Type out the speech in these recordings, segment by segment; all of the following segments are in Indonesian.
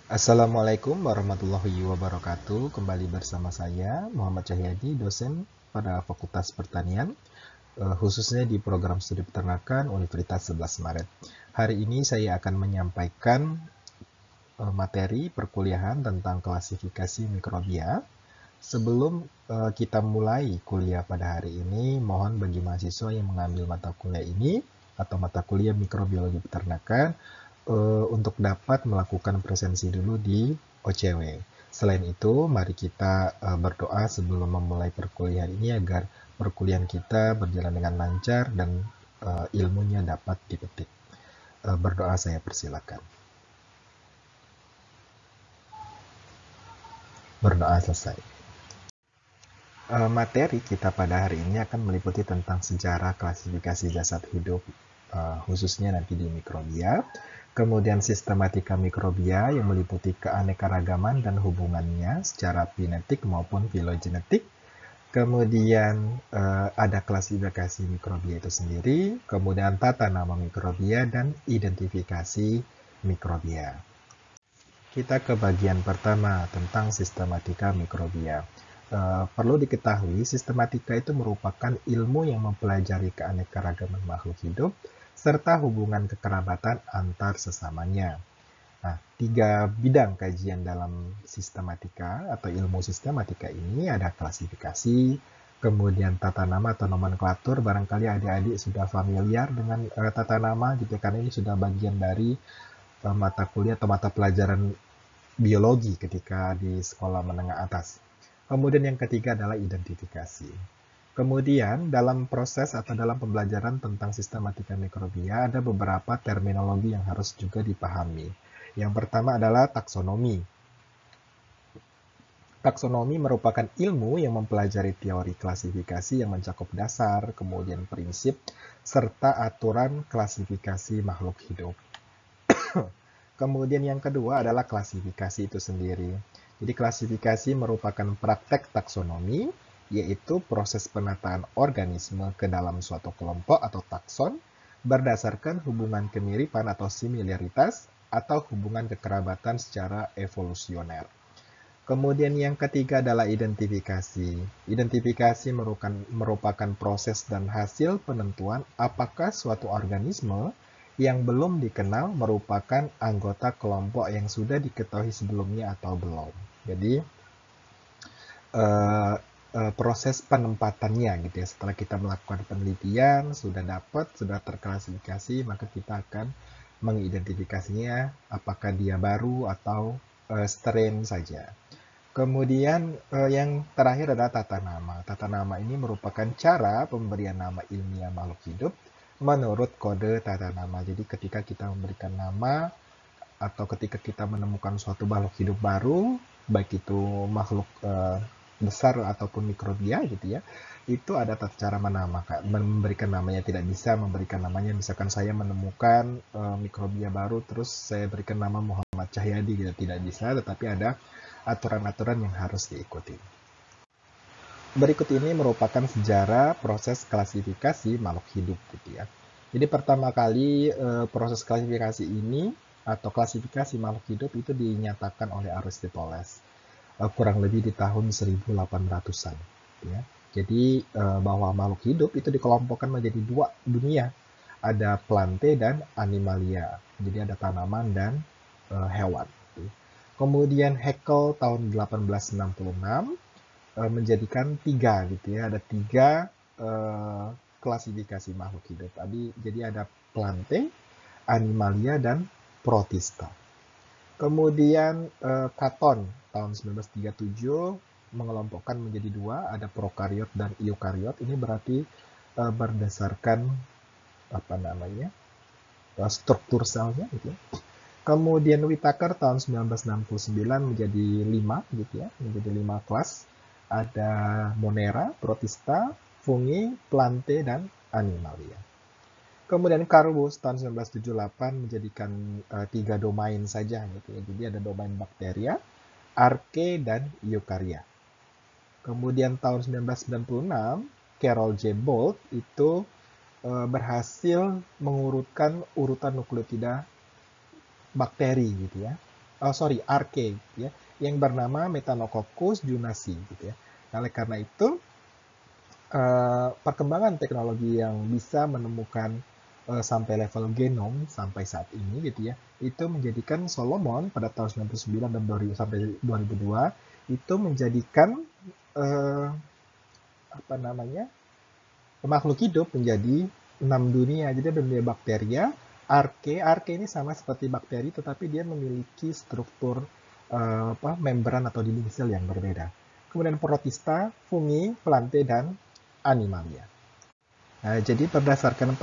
Assalamualaikum warahmatullahi wabarakatuh. Kembali bersama saya Muhammad Cahyadi, dosen pada Fakultas Pertanian, khususnya di program studi peternakan Universitas 11 Maret. Hari ini saya akan menyampaikan materi perkuliahan tentang klasifikasi mikrobia. Sebelum kita mulai kuliah pada hari ini, mohon bagi mahasiswa yang mengambil mata kuliah ini atau mata kuliah mikrobiologi peternakan untuk dapat melakukan presensi dulu di OCW. Selain itu, mari kita berdoa sebelum memulai perkuliahan ini agar perkuliahan kita berjalan dengan lancar dan ilmunya dapat dipetik. Berdoa, saya persilakan. Berdoa selesai. Materi kita pada hari ini akan meliputi tentang sejarah klasifikasi jasad hidup, khususnya nanti di mikrobia. Kemudian sistematika mikrobia yang meliputi keanekaragaman dan hubungannya secara genetik maupun filogenetik. Kemudian ada klasifikasi mikrobia itu sendiri, kemudian tata nama mikrobia dan identifikasi mikrobia. Kita ke bagian pertama tentang sistematika mikrobia. Perlu diketahui, sistematika itu merupakan ilmu yang mempelajari keanekaragaman makhluk hidup serta hubungan kekerabatan antar sesamanya. Nah, 3 bidang kajian dalam sistematika atau ilmu sistematika ini ada klasifikasi, kemudian tata nama atau nomenklatur. Barangkali adik-adik sudah familiar dengan tata nama gitu, karena ini sudah bagian dari mata kuliah atau mata pelajaran biologi ketika di sekolah menengah atas. Kemudian yang ketiga adalah identifikasi. Kemudian dalam proses atau dalam pembelajaran tentang sistematika mikrobia ada beberapa terminologi yang harus juga dipahami. Yang pertama adalah taksonomi. Taksonomi merupakan ilmu yang mempelajari teori klasifikasi yang mencakup dasar, kemudian prinsip, serta aturan klasifikasi makhluk hidup. Kemudian yang kedua adalah klasifikasi itu sendiri. Jadi klasifikasi merupakan praktek taksonomi, yaitu proses penataan organisme ke dalam suatu kelompok atau takson berdasarkan hubungan kemiripan atau similaritas atau hubungan kekerabatan secara evolusioner. Kemudian yang ketiga adalah identifikasi. Identifikasi merupakan proses dan hasil penentuan apakah suatu organisme yang belum dikenal merupakan anggota kelompok yang sudah diketahui sebelumnya atau belum. Jadi proses penempatannya gitu ya, setelah kita melakukan penelitian, sudah terklasifikasi, maka kita akan mengidentifikasinya apakah dia baru atau strain saja. Kemudian yang terakhir adalah tata nama. Tata nama ini merupakan cara pemberian nama ilmiah makhluk hidup menurut kode tata nama. Jadi ketika kita memberikan nama atau ketika kita menemukan suatu makhluk hidup baru, baik itu makhluk besar ataupun mikrobia gitu ya, itu ada cara memberikan namanya. Tidak bisa memberikan namanya, misalkan saya menemukan mikrobia baru terus saya berikan nama Muhammad Cahyadi gitu, tidak bisa, tetapi ada aturan-aturan yang harus diikuti. Berikut ini merupakan sejarah proses klasifikasi makhluk hidup gitu ya. Jadi pertama kali proses klasifikasi ini atau klasifikasi makhluk hidup itu dinyatakan oleh Aristoteles kurang lebih di tahun 1800-an ya. Jadi bahwa makhluk hidup itu dikelompokkan menjadi 2 dunia. Ada plante dan animalia. Jadi ada tanaman dan hewan. Kemudian Haeckel tahun 1866 menjadikan 3 gitu ya. Ada 3 klasifikasi makhluk hidup. Jadi ada plante, animalia, dan protista. Kemudian Caton tahun 1937 mengelompokkan menjadi 2, ada prokariot dan eukariot. Ini berarti berdasarkan struktur selnya gitu ya. Kemudian Whittaker tahun 1969 menjadi 5 gitu ya, menjadi 5 kelas. Ada Monera, Protista, Fungi, Plante, dan Animalia. Kemudian Carus tahun 1978 menjadikan 3 domain saja gitu ya. Jadi ada domain bakteria, arke, dan eukarya. Kemudian tahun 1996 Carol J. Bolt itu berhasil mengurutkan urutan nukleotida bakteri gitu ya. arke ya, yang bernama Methanococcus junasi gitu ya. Nah, oleh karena itu perkembangan teknologi yang bisa menemukan sampai level genom sampai saat ini gitu ya, itu menjadikan Solomon pada tahun 99 dan 2000 sampai 2002 itu menjadikan eh, apa namanya makhluk hidup menjadi 6 dunia. Jadi ada dunia bakteria, arke ini sama seperti bakteri tetapi dia memiliki struktur membran atau dinding sel yang berbeda. Kemudian protista, fungi, plante, dan animalia. Nah, jadi berdasarkan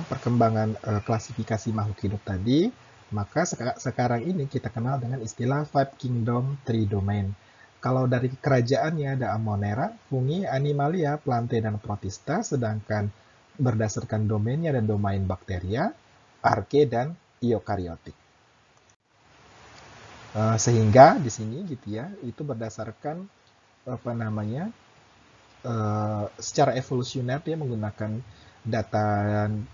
perkembangan klasifikasi makhluk hidup tadi, maka sekarang ini kita kenal dengan istilah Five Kingdom, Three Domain. Kalau dari kerajaannya ada Amonera, Fungi, Animalia, Plante, dan Protista, sedangkan berdasarkan domainnya ada domain bakteria, arke, dan eukariotik. Sehingga di sini gitu ya, itu berdasarkan apa namanya secara evolusioner dia menggunakan data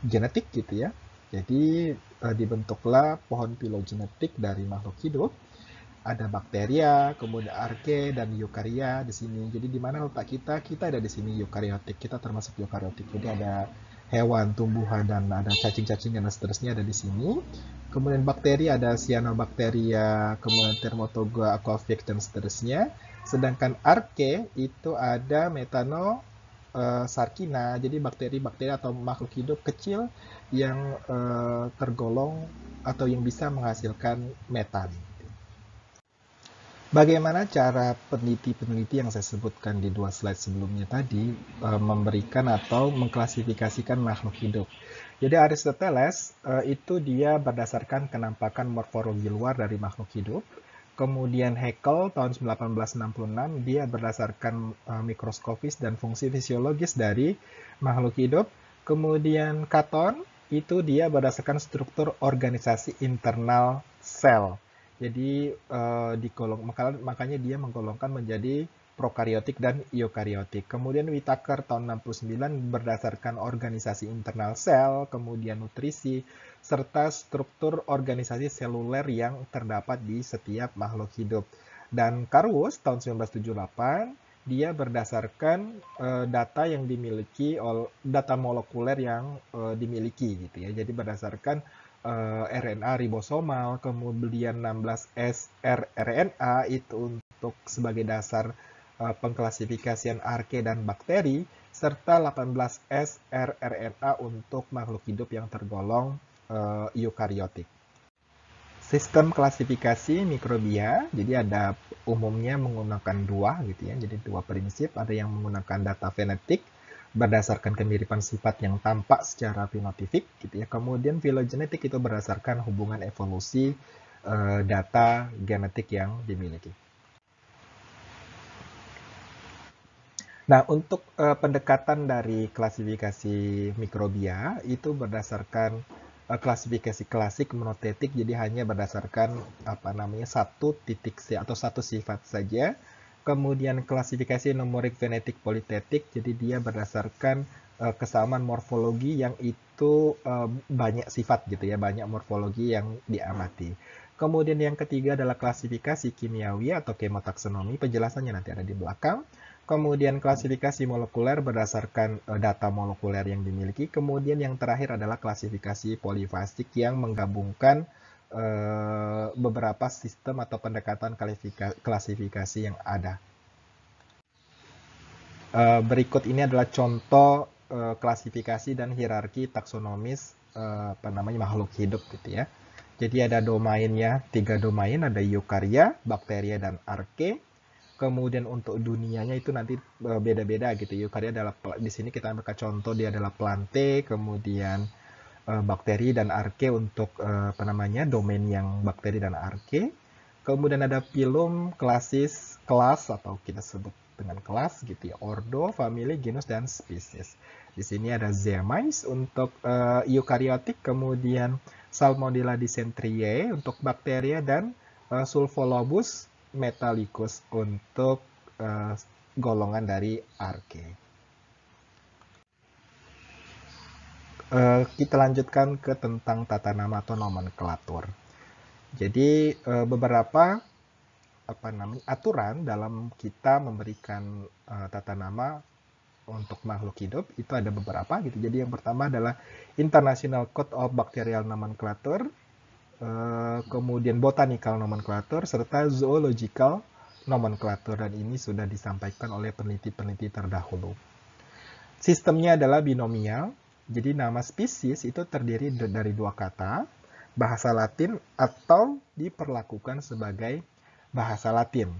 genetik gitu ya. Jadi dibentuklah pohon filogenetik dari makhluk hidup. Ada bakteria, kemudian arke dan eukaria di sini. Jadi di mana letak kita? Kita ada di sini eukariotik. Kita termasuk eukariotik. Jadi ada hewan, tumbuhan dan ada cacing-cacing dan seterusnya ada di sini. Kemudian bakteri ada cyanobacteria, kemudian Thermotoga, aquafix dan seterusnya. Sedangkan arke itu ada metano sarkina, jadi bakteri-bakteri atau makhluk hidup kecil yang tergolong atau yang bisa menghasilkan metan. Bagaimana cara peneliti-peneliti yang saya sebutkan di 2 slide sebelumnya tadi memberikan atau mengklasifikasikan makhluk hidup? Jadi Aristoteles itu dia berdasarkan kenampakan morfologi luar dari makhluk hidup. Kemudian Haeckel tahun 1866 dia berdasarkan mikroskopis dan fungsi fisiologis dari makhluk hidup. Kemudian Caton itu dia berdasarkan struktur organisasi internal sel. Jadi makanya dia menggolongkan menjadi prokariotik dan eukariotik. Kemudian Whitaker tahun 69 berdasarkan organisasi internal sel, kemudian nutrisi, serta struktur organisasi seluler yang terdapat di setiap makhluk hidup. Dan Carus tahun 1978 dia berdasarkan data yang dimiliki data molekuler yang dimiliki gitu ya. Jadi berdasarkan RNA ribosomal, kemudian 16S rRNA itu untuk sebagai dasar pengklasifikasian arke dan bakteri, serta 18S rRNA untuk makhluk hidup yang tergolong eukariotik. Sistem klasifikasi mikrobia, jadi ada umumnya menggunakan dua gitu ya, jadi dua prinsip, ada yang menggunakan data fenetik berdasarkan kemiripan sifat yang tampak secara fenotipik gitu ya. Kemudian filogenetik itu berdasarkan hubungan evolusi data genetik yang dimiliki. Nah, untuk pendekatan dari klasifikasi mikrobia itu berdasarkan klasifikasi klasik monotetik, jadi hanya berdasarkan apa namanya satu titik atau satu sifat saja. Kemudian klasifikasi numerik fenetik politetik, jadi dia berdasarkan kesamaan morfologi yang itu banyak sifat gitu ya, banyak morfologi yang diamati. Kemudian yang ketiga adalah klasifikasi kimiawi atau kemotaksonomi, penjelasannya nanti ada di belakang. Kemudian klasifikasi molekuler berdasarkan data molekuler yang dimiliki. Kemudian yang terakhir adalah klasifikasi polifasik yang menggabungkan beberapa sistem atau pendekatan klasifikasi yang ada. Berikut ini adalah contoh klasifikasi dan hierarki taksonomis makhluk hidup gitu ya. Jadi ada domainnya, 3 domain, ada eukarya, bakteria, dan arke. Kemudian untuk dunianya itu nanti beda-beda gitu. Eukarya adalah di sini kita ambil contoh dia adalah plante, kemudian bakteri dan arke untuk domain yang bakteri dan arke. Kemudian ada phylum, kelas atau kita sebut dengan kelas gitu ya, ordo, family, genus dan spesies. Di sini ada Zomys untuk eukariotik, kemudian Salmonella dysenteriae untuk bakteria dan Sulfolobus metallicus untuk golongan dari arke. Kita lanjutkan ke tentang tata nama atau nomenklatur. Jadi beberapa aturan dalam kita memberikan tata nama untuk makhluk hidup itu ada beberapa gitu. Jadi yang pertama adalah International Code of Bacterial Nomenclature, kemudian Botanical Nomenclature, serta Zoological Nomenclature, dan ini sudah disampaikan oleh peneliti-peneliti terdahulu. Sistemnya adalah binomial, jadi nama spesies itu terdiri dari dua kata, bahasa Latin atau diperlakukan sebagai bahasa Latin.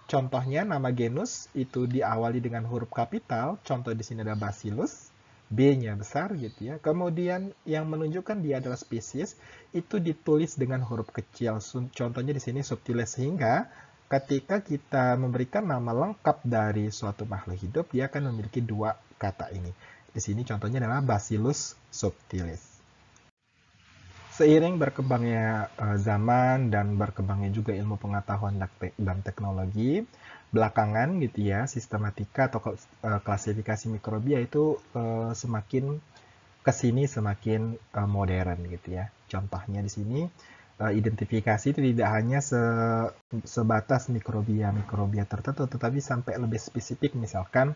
Contohnya nama genus itu diawali dengan huruf kapital, contoh di sini ada Bacillus, B-nya besar gitu ya. Kemudian yang menunjukkan dia adalah spesies itu ditulis dengan huruf kecil. Contohnya di sini subtilis, sehingga ketika kita memberikan nama lengkap dari suatu makhluk hidup, dia akan memiliki dua kata ini. Di sini contohnya adalah Bacillus subtilis. Seiring berkembangnya zaman dan berkembangnya juga ilmu pengetahuan dan teknologi, belakangan gitu ya, sistematika atau klasifikasi mikrobia itu semakin kesini semakin modern gitu ya. Contohnya di sini identifikasi itu tidak hanya sebatas mikrobia tertentu, tetapi sampai lebih spesifik, misalkan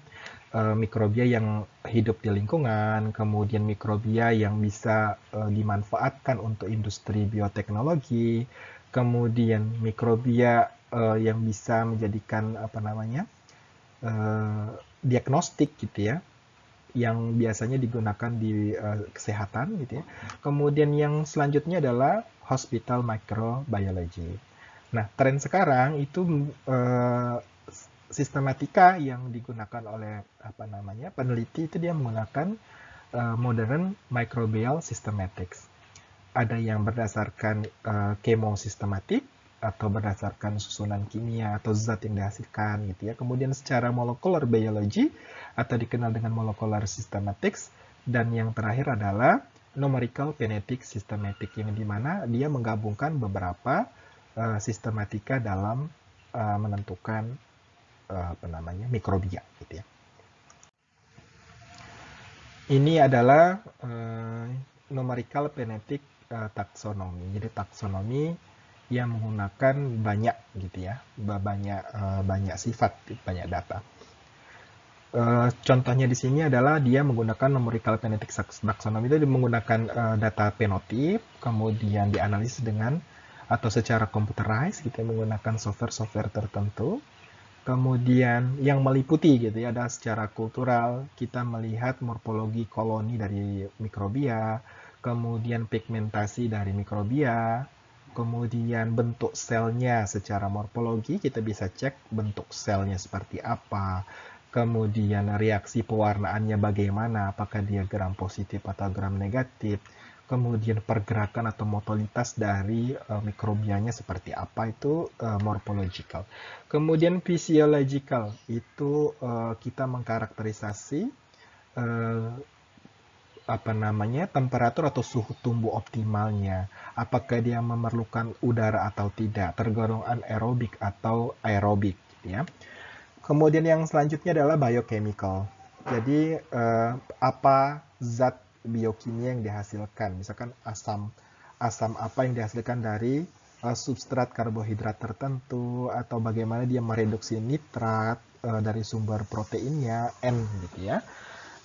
mikrobia yang hidup di lingkungan, kemudian mikrobia yang bisa dimanfaatkan untuk industri bioteknologi, kemudian mikrobia yang bisa menjadikan diagnostik gitu ya, yang biasanya digunakan di kesehatan gitu ya. Kemudian yang selanjutnya adalah hospital microbiology. Nah, tren sekarang itu sistematika yang digunakan oleh peneliti itu dia menggunakan modern microbial systematics. Ada yang berdasarkan chemosystematic atau berdasarkan susunan kimia atau zat yang dihasilkan gitu ya. Kemudian secara molecular biology atau dikenal dengan molecular systematics, dan yang terakhir adalah numerical phenetic systematic, yang dimana dia menggabungkan beberapa sistematika dalam menentukan mikrobia gitu ya. Ini adalah numerical phenetic taxonomy. Jadi taksonomi yang menggunakan banyak gitu ya, banyak sifat, banyak data. Contohnya di sini adalah dia menggunakan numerical phenetic taxonomy, itu menggunakan data penotip, kemudian dianalisis dengan atau secara computerized gitu, menggunakan software tertentu. Kemudian yang meliputi gitu ya, ada secara kultural, kita melihat morfologi koloni dari mikrobia, kemudian pigmentasi dari mikrobia, kemudian bentuk selnya secara morfologi, kita bisa cek bentuk selnya seperti apa, kemudian reaksi pewarnaannya bagaimana, apakah dia gram positif atau gram negatif, kemudian pergerakan atau motilitas dari mikrobianya seperti apa, itu morphological. Kemudian physiological, itu kita mengkarakterisasi temperatur atau suhu tumbuh optimalnya, apakah dia memerlukan udara atau tidak, tergolong anaerobik atau aerobik ya. Kemudian yang selanjutnya adalah biochemical. Jadi apa zat biokimia yang dihasilkan, misalkan asam apa yang dihasilkan dari substrat karbohidrat tertentu, atau bagaimana dia mereduksi nitrat dari sumber proteinnya N gitu ya.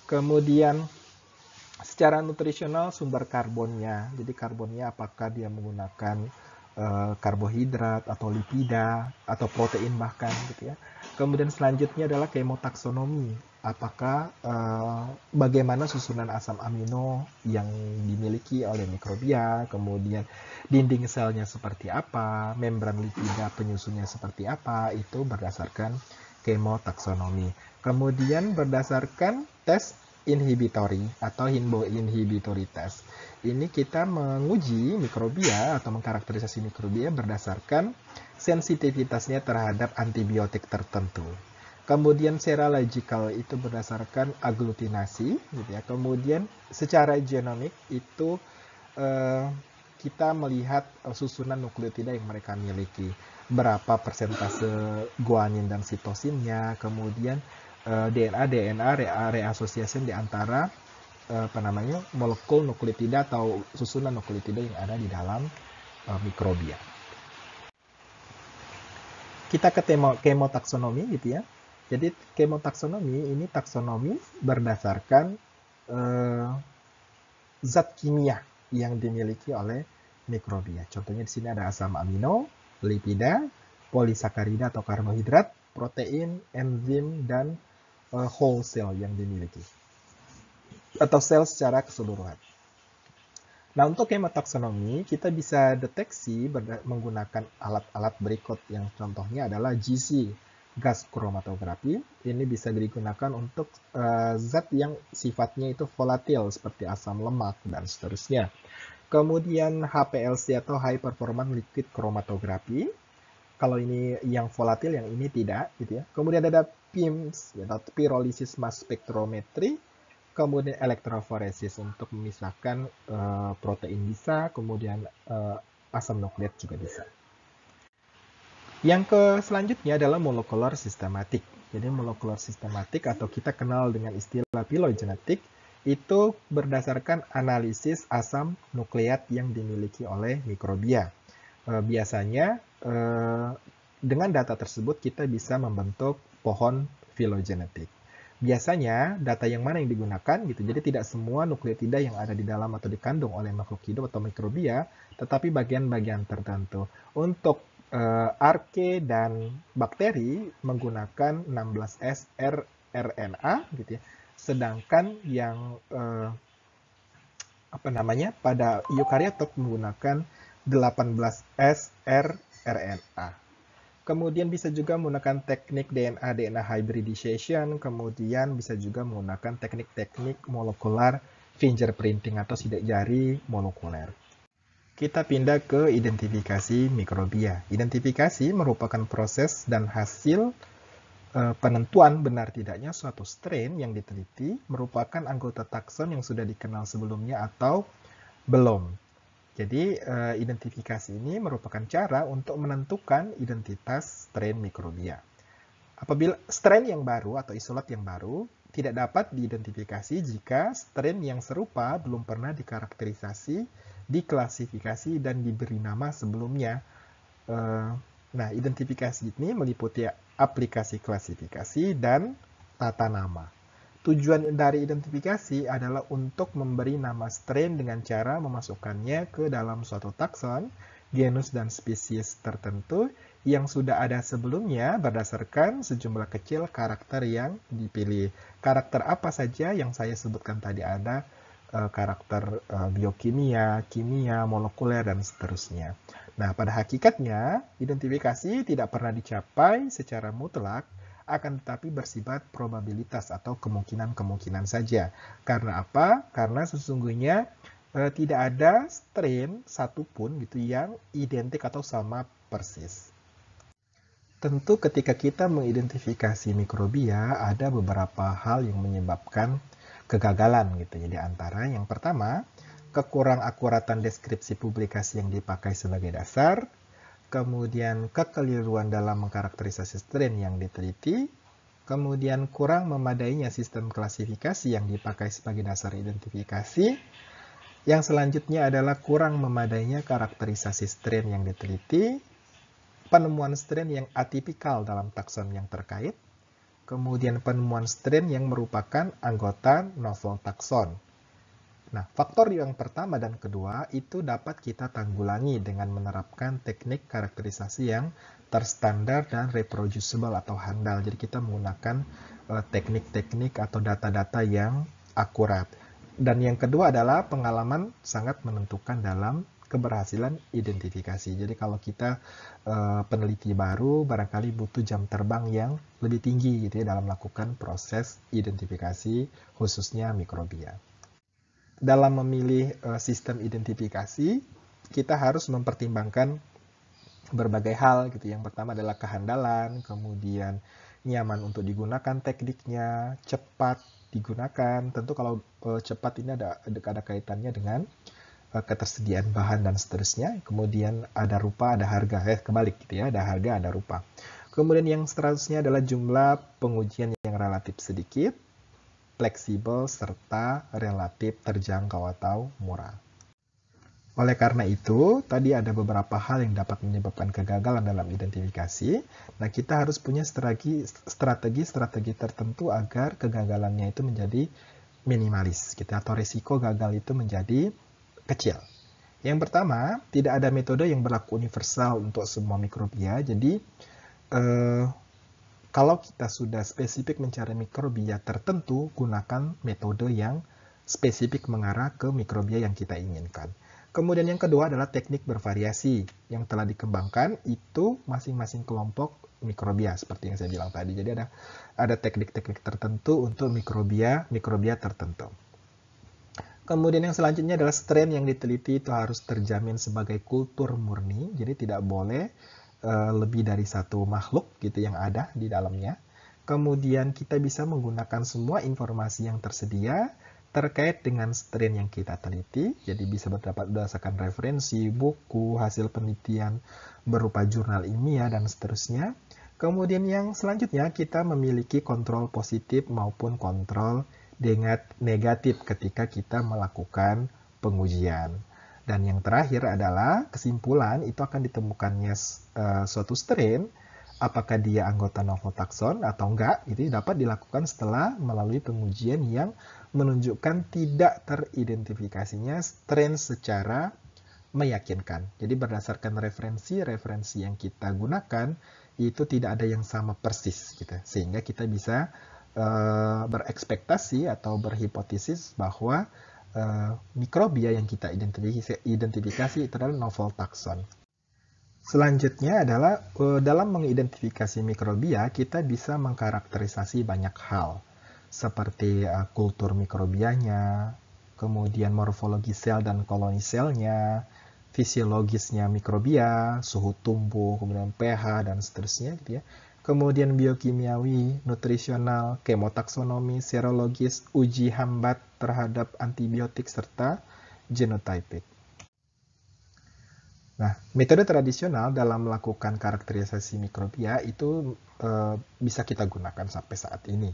Kemudian secara nutrisional sumber karbonnya, jadi karbonnya apakah dia menggunakan karbohidrat atau lipida atau protein bahkan gitu ya. Kemudian selanjutnya adalah kemotaksonomi, apakah bagaimana susunan asam amino yang dimiliki oleh mikrobia, kemudian dinding selnya seperti apa, membran lipida penyusunnya seperti apa, itu berdasarkan kemotaksonomi. Kemudian berdasarkan tes inhibitory atau inhibitory test. Ini kita menguji mikrobia atau mengkarakterisasi mikrobia berdasarkan sensitivitasnya terhadap antibiotik tertentu. Kemudian serological itu berdasarkan aglutinasi gitu ya. Kemudian secara genomik itu kita melihat susunan nukleotida yang mereka miliki, berapa persentase guanin dan sitosinnya, kemudian DNA reasosiasi di antara molekul nukleotida atau susunan nukleotida yang ada di dalam mikrobia. Kita ke kemotaksonomi gitu ya. Jadi kemotaksonomi ini taksonomi berdasarkan zat kimia yang dimiliki oleh mikrobia. Contohnya di sini ada asam amino, lipida, polisakarida atau karbohidrat, protein, enzim, dan whole cell yang dimiliki. Atau sel secara keseluruhan. Nah, untuk kemotaksonomi, kita bisa deteksi menggunakan alat-alat berikut yang contohnya adalah GC, gas chromatografi. Ini bisa digunakan untuk zat yang sifatnya itu volatil seperti asam lemak dan seterusnya. Kemudian HPLC atau High Performance Liquid Chromatography. Kalau ini yang volatil, yang ini tidak, gitu ya. Kemudian ada PIMS atau Pyrolysis Mass Spectrometry. Kemudian elektroforesis untuk memisahkan protein bisa, kemudian asam nukleat juga bisa. Yang selanjutnya adalah molekular sistematik. Jadi molekular sistematik atau kita kenal dengan istilah phylogenetik itu berdasarkan analisis asam nukleat yang dimiliki oleh mikrobia. Biasanya dengan data tersebut kita bisa membentuk pohon filogenetik. Biasanya data yang mana yang digunakan gitu. Jadi tidak semua nukleotida yang ada di dalam atau dikandung oleh makhluk hidup atau mikrobia, tetapi bagian-bagian tertentu. Untuk arke dan bakteri menggunakan 16S rRNA gitu ya. Sedangkan yang pada eukaryotok menggunakan 18S rRNA. Kemudian bisa juga menggunakan teknik DNA hybridization, kemudian bisa juga menggunakan teknik-teknik molekular fingerprinting atau sidik jari molekuler. Kita pindah ke identifikasi mikrobia. Identifikasi merupakan proses dan hasil penentuan benar tidaknya suatu strain yang diteliti merupakan anggota takson yang sudah dikenal sebelumnya atau belum. Jadi, identifikasi ini merupakan cara untuk menentukan identitas strain mikrobia. Apabila strain yang baru atau isolat yang baru tidak dapat diidentifikasi jika strain yang serupa belum pernah dikarakterisasi, diklasifikasi, dan diberi nama sebelumnya. Nah, identifikasi ini meliputi aplikasi klasifikasi dan tata nama. Tujuan dari identifikasi adalah untuk memberi nama strain dengan cara memasukkannya ke dalam suatu takson, genus, dan spesies tertentu yang sudah ada sebelumnya berdasarkan sejumlah kecil karakter yang dipilih. Karakter apa saja yang saya sebutkan tadi ada karakter biokimia, kimia, molekuler, dan seterusnya. Nah, pada hakikatnya, identifikasi tidak pernah dicapai secara mutlak, akan tetapi bersifat probabilitas atau kemungkinan-kemungkinan saja. Karena apa? Karena sesungguhnya tidak ada strain satupun gitu yang identik atau sama persis. Tentu ketika kita mengidentifikasi mikrobia, ada beberapa hal yang menyebabkan kegagalan gitu. Jadi antara yang pertama, kekurang akuratan deskripsi publikasi yang dipakai sebagai dasar, kemudian kekeliruan dalam mengkarakterisasi strain yang diteliti, kemudian kurang memadainya sistem klasifikasi yang dipakai sebagai dasar identifikasi, yang selanjutnya adalah kurang memadainya karakterisasi strain yang diteliti, penemuan strain yang atipikal dalam takson yang terkait, kemudian penemuan strain yang merupakan anggota novel takson. Nah, faktor yang pertama dan kedua itu dapat kita tanggulangi dengan menerapkan teknik karakterisasi yang terstandar dan reproducible atau handal. Jadi kita menggunakan teknik-teknik atau data-data yang akurat. Dan yang kedua adalah pengalaman sangat menentukan dalam keberhasilan identifikasi. Jadi kalau kita peneliti baru, barangkali butuh jam terbang yang lebih tinggi gitu ya dalam melakukan proses identifikasi khususnya mikrobia. Dalam memilih sistem identifikasi, kita harus mempertimbangkan berbagai hal gitu. Yang pertama adalah kehandalan, kemudian nyaman untuk digunakan tekniknya, cepat digunakan. Tentu kalau cepat ini ada kaitannya dengan ketersediaan bahan dan seterusnya. Kemudian ada rupa, ada harga. Kebalik gitu ya, ada harga, ada rupa. Kemudian yang seterusnya adalah jumlah pengujian yang relatif sedikit, fleksibel, serta relatif terjangkau atau murah. Oleh karena itu, tadi ada beberapa hal yang dapat menyebabkan kegagalan dalam identifikasi. Nah, kita harus punya strategi tertentu agar kegagalannya itu menjadi minimalis, gitu, atau risiko gagal itu menjadi kecil. Yang pertama, tidak ada metode yang berlaku universal untuk semua mikrobia. Jadi, kalau kita sudah spesifik mencari mikrobia tertentu, gunakan metode yang spesifik mengarah ke mikrobia yang kita inginkan. Kemudian yang kedua adalah teknik bervariasi yang telah dikembangkan itu masing-masing kelompok mikrobia seperti yang saya bilang tadi. Jadi ada teknik-teknik tertentu untuk mikrobia tertentu. Kemudian yang selanjutnya adalah strain yang diteliti itu harus terjamin sebagai kultur murni. Jadi tidak boleh lebih dari satu makhluk gitu yang ada di dalamnya. Kemudian kita bisa menggunakan semua informasi yang tersedia terkait dengan strain yang kita teliti, jadi bisa berdasarkan referensi, buku, hasil penelitian berupa jurnal ilmiah, dan seterusnya. Kemudian yang selanjutnya, kita memiliki kontrol positif maupun kontrol negatif ketika kita melakukan pengujian. Dan yang terakhir adalah kesimpulan itu akan ditemukannya suatu strain, apakah dia anggota novel taxon atau enggak, itu dapat dilakukan setelah melalui pengujian yang menunjukkan tidak teridentifikasinya strain secara meyakinkan. Jadi berdasarkan referensi yang kita gunakan, itu tidak ada yang sama persis, gitu. Sehingga kita bisa berekspektasi atau berhipotesis bahwa mikrobia yang kita identifikasi itu adalah novel taxon. Selanjutnya adalah dalam mengidentifikasi mikrobia, kita bisa mengkarakterisasi banyak hal, seperti kultur mikrobianya, kemudian morfologi sel dan koloni selnya, fisiologisnya mikrobia, suhu tumbuh, kemudian pH, dan seterusnya, gitu ya. Kemudian biokimiawi, nutrisional, kemotaksonomi, serologis, uji hambat terhadap antibiotik, serta genotyping. Nah, metode tradisional dalam melakukan karakterisasi mikrobia itu bisa kita gunakan sampai saat ini.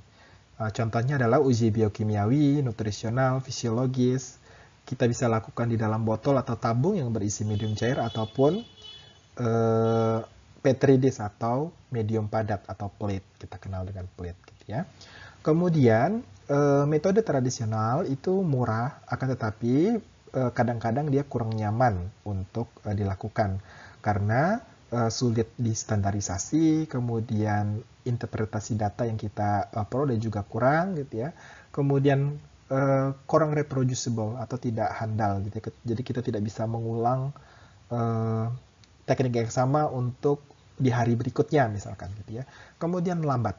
Contohnya adalah uji biokimiawi, nutrisional, fisiologis. Kita bisa lakukan di dalam botol atau tabung yang berisi medium cair ataupun petri dish atau medium padat atau plate. Kita kenal dengan plate, gitu ya. Kemudian metode tradisional itu murah, akan tetapi kadang-kadang dia kurang nyaman untuk dilakukan karena sulit distandarisasi, kemudian interpretasi data yang kita peroleh juga kurang, gitu ya. Kemudian kurang reproducible atau tidak handal, gitu ya. Jadi kita tidak bisa mengulang teknik yang sama untuk di hari berikutnya misalkan, gitu ya. Kemudian lambat.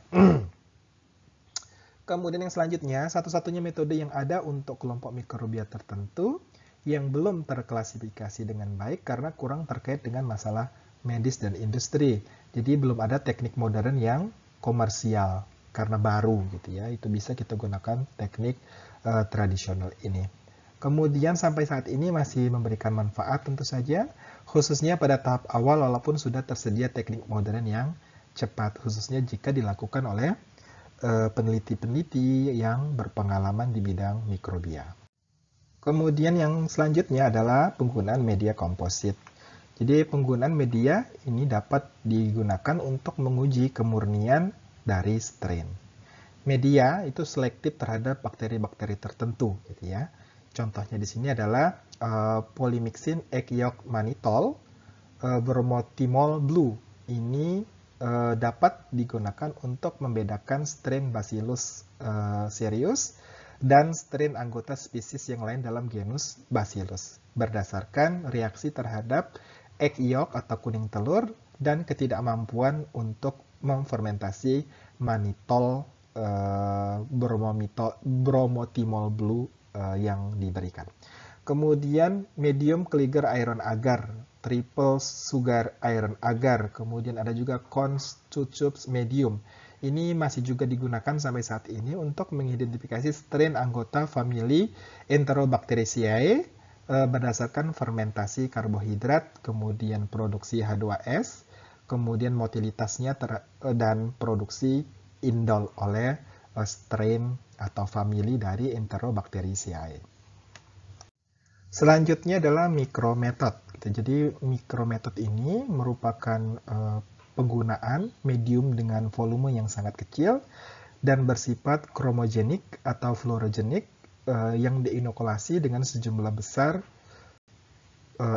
Kemudian yang selanjutnya, satu-satunya metode yang ada untuk kelompok mikrobia tertentu yang belum terklasifikasi dengan baik karena kurang terkait dengan masalah medis dan industri. Jadi belum ada teknik modern yang komersial karena baru, gitu ya. Itu bisa kita gunakan teknik tradisional ini. Kemudian sampai saat ini masih memberikan manfaat tentu saja, khususnya pada tahap awal walaupun sudah tersedia teknik modern yang cepat, khususnya jika dilakukan oleh peneliti-peneliti yang berpengalaman di bidang mikrobia. Kemudian yang selanjutnya adalah penggunaan media komposit. Jadi penggunaan media ini dapat digunakan untuk menguji kemurnian dari strain. Media itu selektif terhadap bakteri-bakteri tertentu, gitu ya. Contohnya di sini adalah polymyxin egg yolk mannitol, bromotimol blue. Ini dapat digunakan untuk membedakan strain Bacillus cereus dan strain anggota spesies yang lain dalam genus Bacillus berdasarkan reaksi terhadap egg yolk atau kuning telur dan ketidakmampuan untuk memfermentasi mannitol bromotimol blue yang diberikan. Kemudian medium Kliger iron agar, triple sugar iron agar, kemudian ada juga Constitutus medium. Ini masih juga digunakan sampai saat ini untuk mengidentifikasi strain anggota famili Enterobacteriaceae berdasarkan fermentasi karbohidrat, kemudian produksi H2S, kemudian motilitasnya dan produksi indol oleh strain atau famili dari Enterobacteriaceae. Selanjutnya adalah micrometode. Jadi micrometode ini merupakan penggunaan medium dengan volume yang sangat kecil dan bersifat kromogenik atau fluorogenik yang diinokulasi dengan sejumlah besar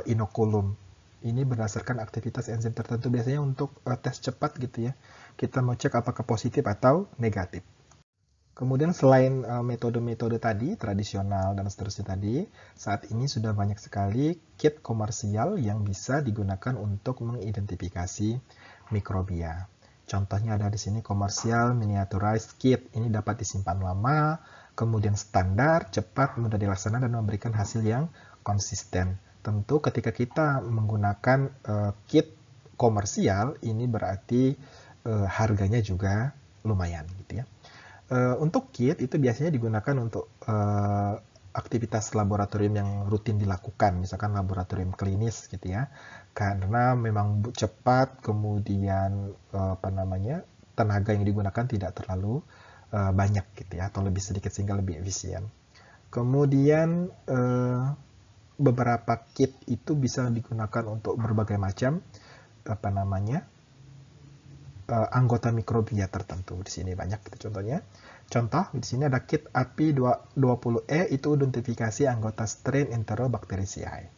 inokulum. Ini berdasarkan aktivitas enzim tertentu, biasanya untuk tes cepat gitu ya. Kita mau cek apakah positif atau negatif. Kemudian selain metode-metode tadi, tradisional dan seterusnya tadi, saat ini sudah banyak sekali kit komersial yang bisa digunakan untuk mengidentifikasi mikrobia. Contohnya ada di sini komersial miniaturized kit. Ini dapat disimpan lama, kemudian standar, cepat, mudah dilaksanakan dan memberikan hasil yang konsisten. Tentu ketika kita menggunakan kit komersial, ini berarti harganya juga lumayan gitu ya. Untuk kit itu biasanya digunakan untuk aktivitas laboratorium yang rutin dilakukan, misalkan laboratorium klinis gitu ya, karena memang cepat, kemudian tenaga yang digunakan tidak terlalu banyak gitu ya, atau lebih sedikit sehingga lebih efisien. Kemudian beberapa kit itu bisa digunakan untuk berbagai macam anggota mikrobia tertentu. Di sini banyak gitu contohnya. Contoh di sini ada kit API20E, itu identifikasi anggota strain Enterobacteriaceae.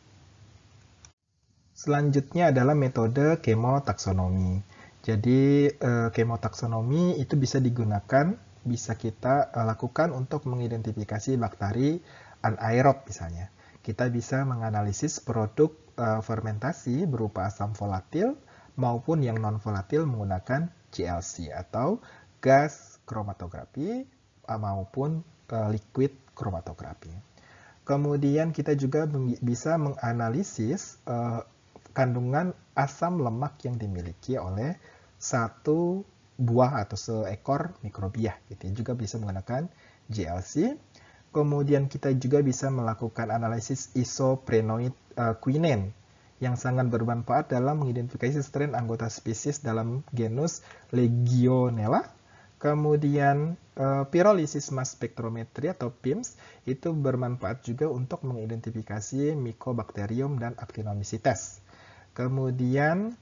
Selanjutnya adalah metode kemotaksonomi. Jadi kemotaksonomi itu bisa digunakan, bisa kita lakukan untuk mengidentifikasi bakteri anaerob misalnya. Kita bisa menganalisis produk fermentasi berupa asam volatil maupun yang non-volatil menggunakan GLC atau gas kromatografi maupun liquid kromatografi. Kemudian kita juga bisa menganalisis kandungan asam lemak yang dimiliki oleh satu buah atau seekor mikrobia. Gitu. Juga bisa menggunakan GLC. Kemudian kita juga bisa melakukan analisis isoprenoid quinine yang sangat bermanfaat dalam mengidentifikasi strain anggota spesies dalam genus Legionella. Kemudian pirolisis mass spectrometry atau PIMS itu bermanfaat juga untuk mengidentifikasi Mycobacterium dan Actinomycetes. Kemudian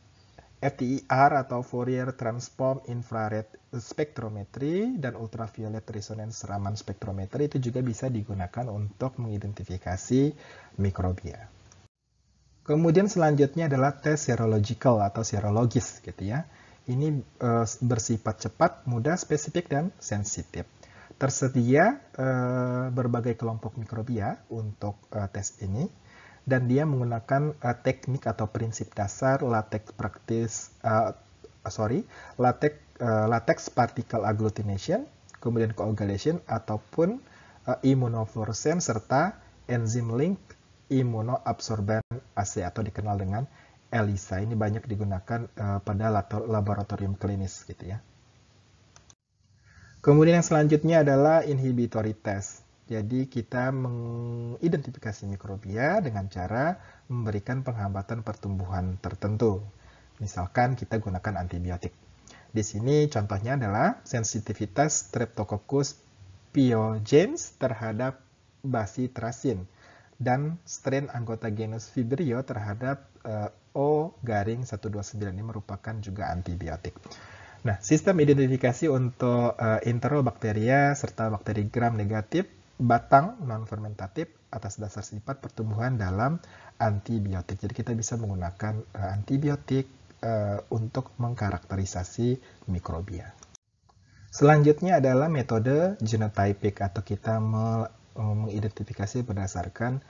FTIR atau Fourier Transform Infrared Spectrometry dan Ultraviolet Resonance Raman Spectrometry itu juga bisa digunakan untuk mengidentifikasi mikrobia. Kemudian selanjutnya adalah tes serological atau serologis gitu ya. Ini bersifat cepat, mudah, spesifik, dan sensitif. Tersedia berbagai kelompok mikrobia untuk tes ini, dan dia menggunakan teknik atau prinsip dasar latex particle agglutination, kemudian coagulation, ataupun immunofluorescence, serta enzim link immunoabsorban assay atau dikenal dengan ELISA. Ini banyak digunakan pada laboratorium klinis gitu ya. Kemudian yang selanjutnya adalah inhibitory test. Jadi kita mengidentifikasi mikrobia dengan cara memberikan penghambatan pertumbuhan tertentu. Misalkan kita gunakan antibiotik. Di sini contohnya adalah sensitivitas Streptococcus pyogenes terhadap bacitracin dan strain anggota genus Vibrio terhadap O-129 ini merupakan juga antibiotik. Nah, sistem identifikasi untuk Enterobacteria serta bakteri gram negatif batang non-fermentatif atas dasar sifat pertumbuhan dalam antibiotik. Jadi kita bisa menggunakan antibiotik untuk mengkarakterisasi mikrobia. Selanjutnya adalah metode genotyping atau kita mengidentifikasi berdasarkan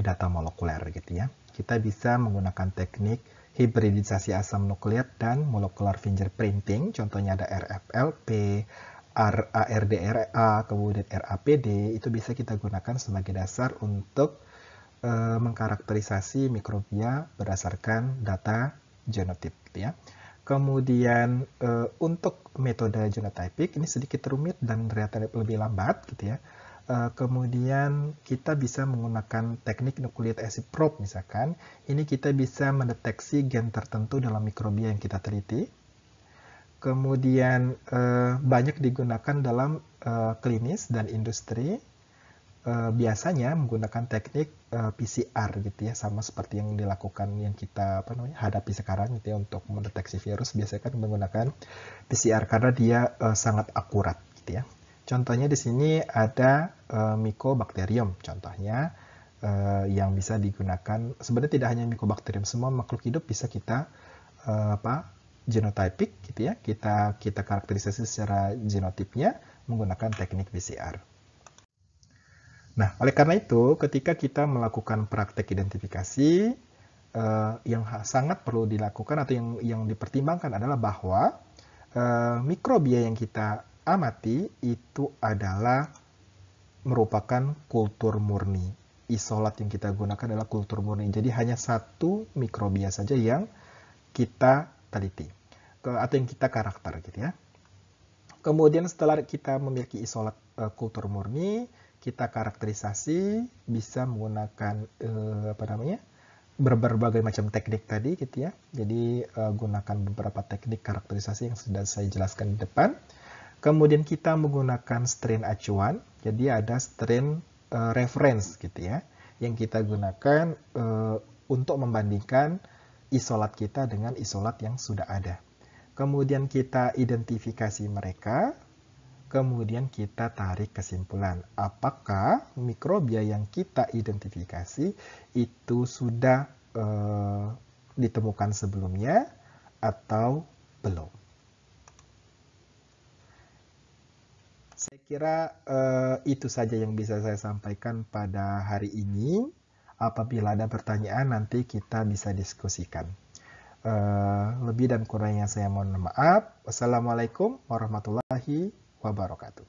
data molekuler gitu ya. Kita bisa menggunakan teknik hibridisasi asam nukleat dan molecular fingerprinting. Contohnya ada RFLP, RARDRA, kemudian RAPD. Itu bisa kita gunakan sebagai dasar untuk mengkarakterisasi mikrobia berdasarkan data genotip gitu ya. Kemudian untuk metode genotyping ini sedikit rumit dan relatif lebih lambat gitu ya. Kemudian kita bisa menggunakan teknik nucleic acid probe misalkan. Ini kita bisa mendeteksi gen tertentu dalam mikrobia yang kita teliti. Kemudian banyak digunakan dalam klinis dan industri. biasanya menggunakan teknik PCR gitu ya, sama seperti yang dilakukan yang kita hadapi sekarang gitu ya untuk mendeteksi virus. Biasanya kan menggunakan PCR karena dia sangat akurat gitu ya. Contohnya di sini ada Mycobacterium contohnya yang bisa digunakan. Sebenarnya tidak hanya Mycobacterium, semua makhluk hidup bisa kita genotyping gitu ya. Kita karakterisasi secara genotipnya menggunakan teknik PCR. Nah, oleh karena itu, ketika kita melakukan praktek identifikasi, yang sangat perlu dilakukan atau yang dipertimbangkan adalah bahwa mikrobia yang kita amati itu adalah merupakan kultur murni. Isolat yang kita gunakan adalah kultur murni. Jadi hanya satu mikrobia saja yang kita teliti atau yang kita karakter gitu ya. Kemudian setelah kita memiliki isolat kultur murni, kita karakterisasi bisa menggunakan berbagai macam teknik tadi gitu ya. Jadi gunakan beberapa teknik karakterisasi yang sudah saya jelaskan di depan. Kemudian kita menggunakan strain acuan. Jadi ada strain reference gitu ya, yang kita gunakan untuk membandingkan isolat kita dengan isolat yang sudah ada. Kemudian kita identifikasi mereka. Kemudian kita tarik kesimpulan, apakah mikrobia yang kita identifikasi itu sudah ditemukan sebelumnya atau belum. Saya kira itu saja yang bisa saya sampaikan pada hari ini. Apabila ada pertanyaan, nanti kita bisa diskusikan. Lebih dan kurangnya saya mohon maaf. Wassalamualaikum warahmatullahi wabarakatuh.